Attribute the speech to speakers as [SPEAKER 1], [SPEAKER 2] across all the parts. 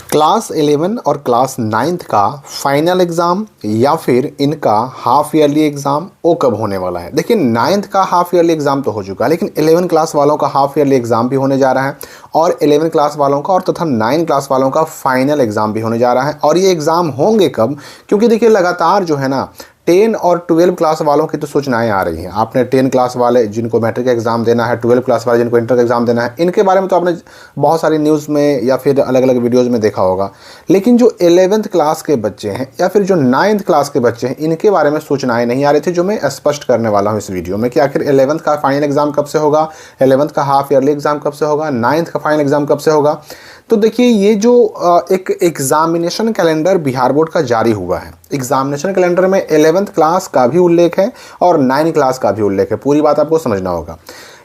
[SPEAKER 1] Class 11 और class 9th का final exam या फिर इनका हाफ ईयरली एग्ज़ाम वो कब होने वाला है। देखिए 9th का हाफ ईयरली एग्ज़ाम तो हो चुका है, लेकिन 11 क्लास वालों का हाफ ईयरली एग्ज़ाम भी होने जा रहा है और 11 क्लास वालों का और तथा 9 क्लास वालों का फाइनल एग्ज़ाम भी होने जा रहा है। और ये एग्ज़ाम होंगे कब, क्योंकि देखिए लगातार जो है ना 10 और 12 क्लास वालों की तो सूचनाएं आ रही हैं। आपने 10 क्लास वाले जिनको मैट्रिक का एग्ज़ाम देना है, 12 क्लास वाले जिनको इंटर का एग्ज़ाम देना है, इनके बारे में तो आपने बहुत सारी न्यूज़ में या फिर अलग अलग वीडियोज़ में देखा होगा। लेकिन जो 11th क्लास के बच्चे हैं या फिर जो 9th क्लास के बच्चे हैं, इनके बारे में सूचनाएं नहीं आ रही थी, जो मैं स्पष्ट करने वाला हूँ इस वीडियो में कि आखिर 11th का फाइनल एग्ज़ाम कब से होगा, 11th का हाफ ईयरली एग्ज़ाम कब से होगा, 9th का फाइनल एग्ज़ाम कब से होगा। तो देखिए ये जो एक एग्जामिनेशन कैलेंडर बिहार बोर्ड का जारी हुआ है, एग्जामिनेशन कैलेंडर में 11th क्लास का भी उल्लेख है और 9 क्लास का भी उल्लेख है। पूरी बात आपको समझना होगा।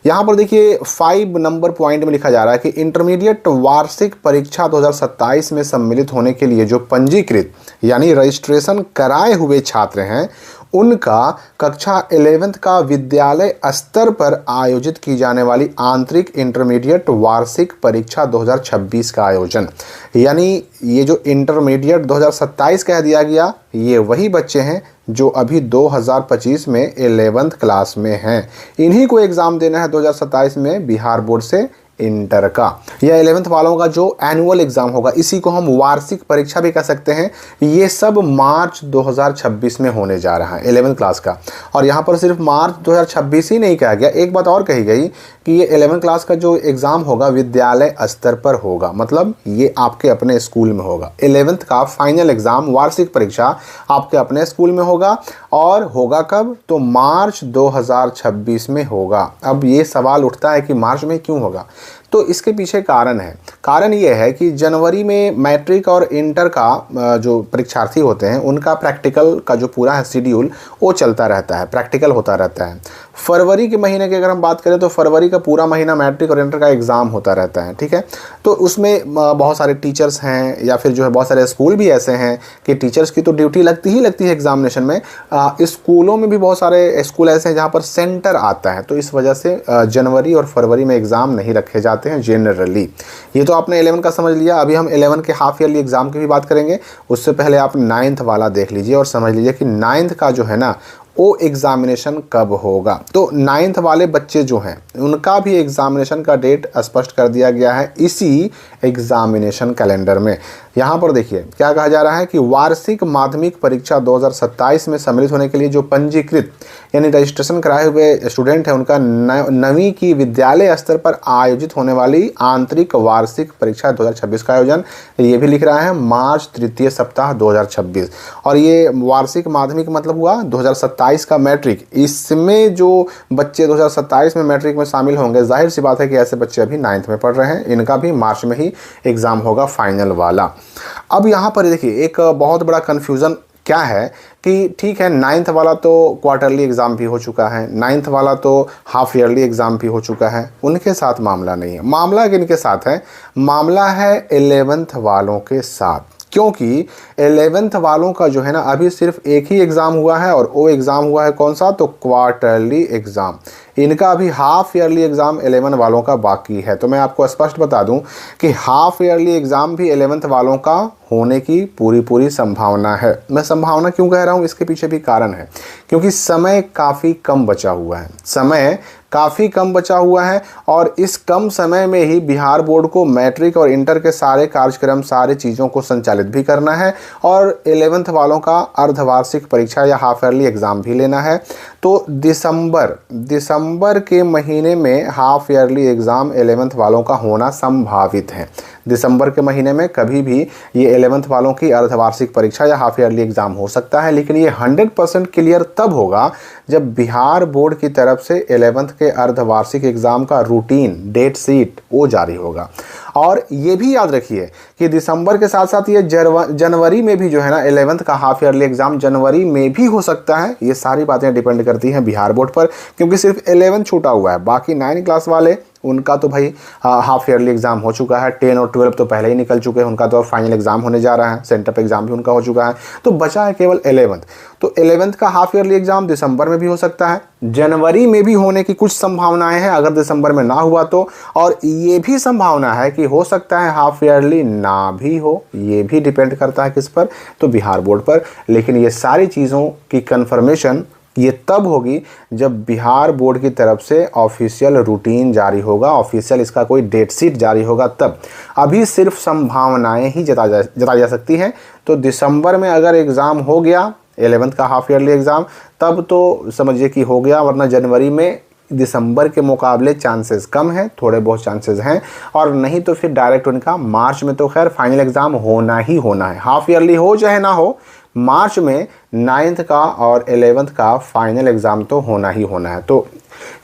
[SPEAKER 1] यहाँ पर देखिए 5 नंबर पॉइंट में लिखा जा रहा है कि इंटरमीडिएट वार्षिक परीक्षा 2027 में सम्मिलित होने के लिए जो पंजीकृत यानी रजिस्ट्रेशन कराए हुए छात्र हैं, उनका कक्षा 11th का विद्यालय स्तर पर आयोजित की जाने वाली आंतरिक इंटरमीडिएट वार्षिक परीक्षा 2026 का आयोजन, यानी ये जो इंटरमीडिएट 2027 कह दिया गया, ये वही बच्चे हैं जो अभी 2025 में 11th क्लास में हैं। इन्हीं को एग्ज़ाम देना है 2027 में बिहार बोर्ड से इंटर का। या 11th वालों का जो एनुअल एग्ज़ाम होगा, इसी को हम वार्षिक परीक्षा भी कह सकते हैं। ये सब मार्च 2026 में होने जा रहा है 11th क्लास का। और यहाँ पर सिर्फ मार्च 2026 ही नहीं कहा गया, एक बात और कही गई कि ये 11th क्लास का जो एग्ज़ाम होगा विद्यालय स्तर पर होगा, मतलब ये आपके अपने स्कूल में होगा। 11th का फाइनल एग्ज़ाम वार्षिक परीक्षा आपके अपने स्कूल में होगा और होगा कब, तो मार्च 2026 में होगा। अब ये सवाल उठता है कि मार्च में क्यों होगा, तो इसके पीछे कारण है। कारण ये है कि जनवरी में मैट्रिक और इंटर का जो परीक्षार्थी होते हैं उनका प्रैक्टिकल का जो पूरा है शेड्यूल वो चलता रहता है, प्रैक्टिकल होता रहता है। फरवरी के महीने की अगर हम बात करें तो फरवरी का पूरा महीना मैट्रिक और इंटर का एग्ज़ाम होता रहता है, ठीक है। तो उसमें बहुत सारे टीचर्स हैं या फिर जो है बहुत सारे स्कूल भी ऐसे हैं कि टीचर्स की तो ड्यूटी लगती ही लगती है एग्जामिनेशन में। स्कूलों में भी बहुत सारे स्कूल ऐसे हैं जहाँ पर सेंटर आता है, तो इस वजह से जनवरी और फरवरी में एग्ज़ाम नहीं रखे जाते हैं जनरली। ये तो आपने 11 का समझ लिया। अभी हम 11 के हाफ ईयरली एग्ज़ाम की भी बात करेंगे। उससे पहले आप 9th वाला देख लीजिए और समझ लीजिए कि 9th का जो है ना वो एग्ज़ामिनेशन कब होगा। तो 9th वाले बच्चे जो हैं उनका भी एग्ज़ामिनेशन का डेट स्पष्ट कर दिया गया है इसी एग्ज़ामिनेशन कैलेंडर में। यहाँ पर देखिए क्या कहा जा रहा है कि वार्षिक माध्यमिक परीक्षा 2027 में सम्मिलित होने के लिए जो पंजीकृत यानी रजिस्ट्रेशन कराए हुए स्टूडेंट हैं, उनका 9वीं की विद्यालय स्तर पर आयोजित होने वाली आंतरिक वार्षिक परीक्षा 2026 का आयोजन, ये भी लिख रहा है मार्च तृतीय सप्ताह 2026। और ये वार्षिक माध्यमिक मतलब हुआ 2027 का मैट्रिक। इसमें जो बच्चे 2027 में मैट्रिक में शामिल होंगे, जाहिर सी बात है कि ऐसे बच्चे अभी 9th में पढ़ रहे हैं, इनका भी मार्च में ही एग्ज़ाम होगा फाइनल वाला। अब यहाँ पर देखिए एक बहुत बड़ा कन्फ्यूज़न क्या है कि ठीक है 9th वाला तो क्वार्टरली एग्ज़ाम भी हो चुका है, 9th वाला तो हाफ ईयरली एग्ज़ाम भी हो चुका है, उनके साथ मामला नहीं है। मामला किनके साथ है, मामला है 11th वालों के साथ। क्योंकि 11th वालों का जो है ना अभी सिर्फ एक ही एग्ज़ाम हुआ है और वो एग्ज़ाम हुआ है कौन सा, तो क्वार्टरली एग्ज़ाम। इनका अभी हाफ ईयरली एग्ज़ाम 11 वालों का बाकी है। तो मैं आपको स्पष्ट बता दूं कि हाफ ईयरली एग्ज़ाम भी 11th वालों का होने की पूरी संभावना है। मैं संभावना क्यों कह रहा हूं, इसके पीछे भी कारण है, क्योंकि समय काफ़ी कम बचा हुआ है। समय काफ़ी कम बचा हुआ है और इस कम समय में ही बिहार बोर्ड को मैट्रिक और इंटर के सारे कार्यक्रम, सारी चीज़ों को संचालित भी करना है और 11th वालों का अर्धवार्षिक परीक्षा या हाफ ईयरली एग्ज़ाम भी लेना है। तो दिसंबर के महीने में हाफ ईयरली एग्ज़ाम 11th वालों का होना संभावित है। दिसंबर के महीने में कभी भी ये 11th वालों की अर्धवार्षिक परीक्षा या हाफ ईयरली एग्ज़ाम हो सकता है, लेकिन ये 100% क्लियर तब होगा जब बिहार बोर्ड की तरफ से 11th के अर्धवार्षिक एग्ज़ाम का रूटीन डेट शीट वो जारी होगा। और ये भी याद रखिए कि दिसंबर के साथ साथ ये जनवरी में भी जो है ना 11th का हाफ ईयरली एग्ज़ाम जनवरी में भी हो सकता है। ये सारी बातें डिपेंड करती हैं बिहार बोर्ड पर, क्योंकि सिर्फ 11 छूटा हुआ है, बाकी 9 क्लास वाले उनका तो भाई हाफ ईयरली एग्जाम हो चुका है। 10 और 12 तो पहले ही निकल चुके हैं, उनका तो फाइनल एग्जाम होने जा रहा है, सेंटअप एग्जाम भी उनका हो चुका है। तो बचा है केवल 11th। तो 11th का हाफ ईयरली एग्जाम दिसंबर में भी हो सकता है, जनवरी में भी होने की कुछ संभावनाएं हैं अगर दिसंबर में ना हुआ तो, और ये भी संभावना है कि हो सकता है हाफ ईयरली ना भी हो। ये भी डिपेंड करता है किस पर, तो बिहार बोर्ड पर। लेकिन ये सारी चीज़ों की कंफर्मेशन ये तब होगी जब बिहार बोर्ड की तरफ से ऑफिशियल रूटीन जारी होगा, ऑफिशियल इसका कोई डेट शीट जारी होगा तब। अभी सिर्फ संभावनाएं ही जताई जा सकती हैं। तो दिसंबर में अगर एग्ज़ाम हो गया 11th का हाफ ईयरली एग्ज़ाम, तब तो समझिए कि हो गया, वरना जनवरी में दिसंबर के मुकाबले चांसेस कम हैं, थोड़े बहुत चांसेस हैं, और नहीं तो फिर डायरेक्ट उनका मार्च में तो खैर फाइनल एग्ज़ाम होना ही होना है। हाफ ईयरली हो चाहे ना हो, मार्च में 9th का और 11th का फाइनल एग्ज़ाम तो होना ही होना है। तो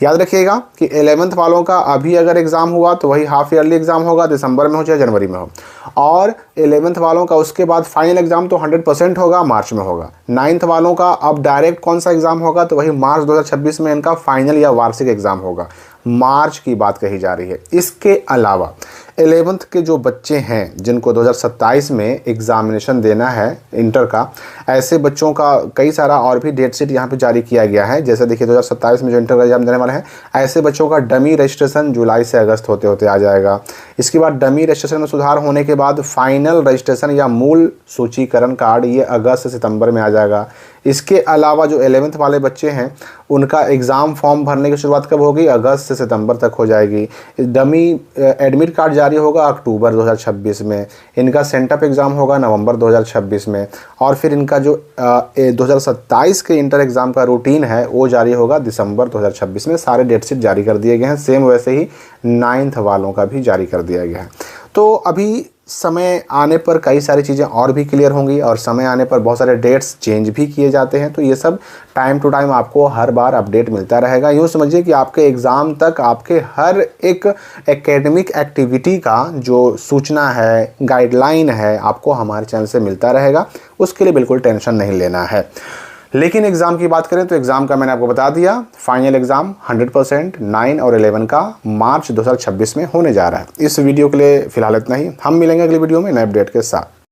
[SPEAKER 1] याद रखिएगा कि 11th वालों का अभी अगर एग्ज़ाम हुआ तो वही हाफ ईयरली एग्ज़ाम होगा, दिसंबर में हो चाहे जनवरी में हो, और 11th वालों का उसके बाद फाइनल एग्ज़ाम तो 100% होगा, मार्च में होगा। 9th वालों का अब डायरेक्ट कौन सा एग्ज़ाम होगा, तो वही मार्च 2026 में इनका फाइनल या वार्षिक एग्ज़ाम होगा। मार्च की बात कही जा रही है। इसके अलावा 11th के जो बच्चे हैं जिनको 2027 में एग्ज़ामिनेशन देना है इंटर का, ऐसे बच्चों का कई सारा और भी डेट शीट यहाँ पे जारी किया गया है। जैसे देखिए 2027 में जो इंटर का एग्ज़ाम देने वाले हैं, ऐसे बच्चों का डमी रजिस्ट्रेशन जुलाई से अगस्त होते होते आ जाएगा। इसके बाद डमी रजिस्ट्रेशन में सुधार होने के बाद फाइनल रजिस्ट्रेशन या मूल सूचीकरण कार्ड ये अगस्त से सितंबर में आ जाएगा। इसके अलावा जो 11th वाले बच्चे हैं उनका एग्ज़ाम फॉर्म भरने की शुरुआत कब होगी, अगस्त से सितंबर तक हो जाएगी। डमी एडमिट कार्ड जारी होगा अक्टूबर 2026 में, इनका सेंटअप एग्ज़ाम होगा नवंबर 2026 में, और फिर इनका जो 2027 के इंटर एग्ज़ाम का रूटीन है वो जारी होगा दिसंबर 2026 में। सारे डेट शीट जारी कर दिए गए हैं। सेम वैसे ही 9th वालों का भी जारी कर दिया गया है। तो अभी समय आने पर कई सारी चीज़ें और भी क्लियर होंगी, और समय आने पर बहुत सारे डेट्स चेंज भी किए जाते हैं। तो ये सब टाइम टू टाइम आपको हर बार अपडेट मिलता रहेगा। यूँ समझिए कि आपके एग्ज़ाम तक आपके हर एक एकेडमिक एक्टिविटी का जो सूचना है, गाइडलाइन है, आपको हमारे चैनल से मिलता रहेगा। उसके लिए बिल्कुल टेंशन नहीं लेना है। लेकिन एग्ज़ाम की बात करें तो एग्ज़ाम का मैंने आपको बता दिया, फाइनल एग्ज़ाम 100% 9 और 11 का मार्च 2026 में होने जा रहा है। इस वीडियो के लिए फ़िलहाल इतना ही। हम मिलेंगे अगली वीडियो में नए अपडेट के साथ।